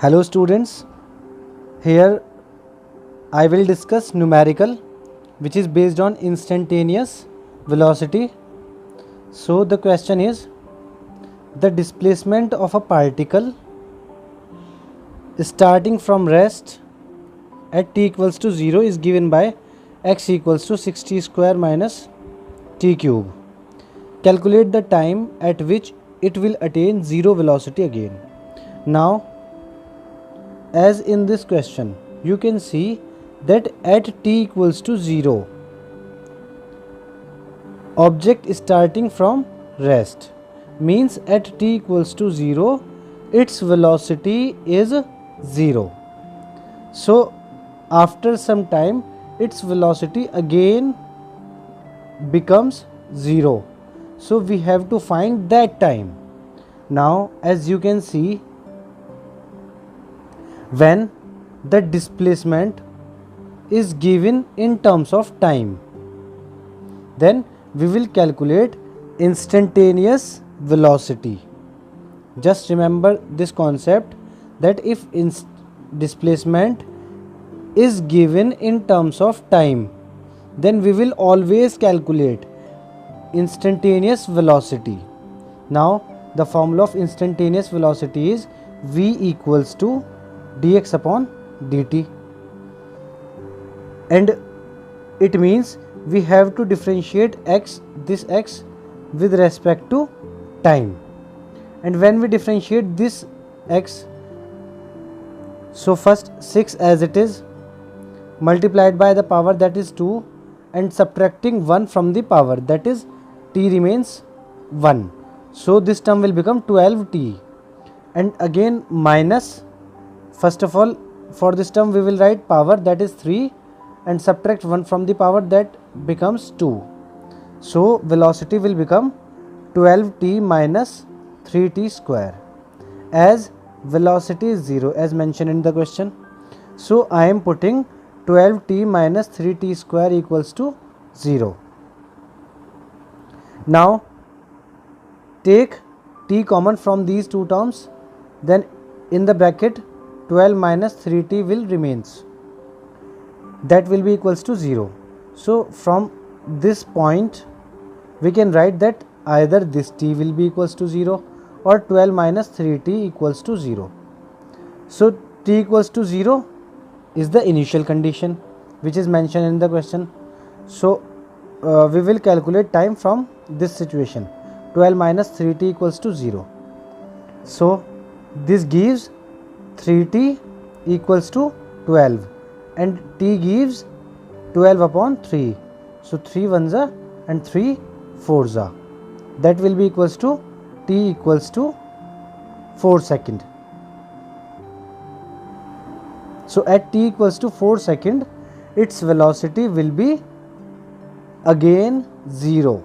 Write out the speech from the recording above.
Hello students, here I will discuss numerical which is based on instantaneous velocity. So the question is, the displacement of a particle starting from rest at t equals to 0 is given by x equals to 60 square minus t cube. Calculate the time at which it will attain zero velocity again. Now, as in this question, you can see that at t equals to 0, object starting from rest means at t equals to 0, its velocity is 0. So after some time, its velocity again becomes 0. So we have to find that time. Now, as you can see, when the displacement is given in terms of time, then we will calculate instantaneous velocity. Just remember this concept, that if displacement is given in terms of time, then we will always calculate instantaneous velocity. Now the formula of instantaneous velocity is v equals to dx upon dt, and it means we have to differentiate this x with respect to time. And when we differentiate this x, so first 6 as it is multiplied by the power, that is 2, and subtracting 1 from the power, that is t remains 1. So this term will become 12t, and again minus, first of all for this term we will write power, that is 3, and subtract 1 from the power, that becomes 2. So velocity will become 12t minus 3t square, as velocity is 0 as mentioned in the question. So I am putting 12t minus 3t square equals to 0. Now take t common from these two terms, then in the bracket 12 minus 3t will remains, that will be equals to 0. So from this point we can write that either this t will be equals to 0 or 12 minus 3t equals to 0. So t equals to 0 is the initial condition which is mentioned in the question. So we will calculate time from this situation, 12 minus 3t equals to 0. So this gives 3t equals to 12, and t gives 12 upon 3. So 3 ones are and 3 fours are, that will be equals to t equals to 4 second. So at t equals to 4 second, its velocity will be again 0.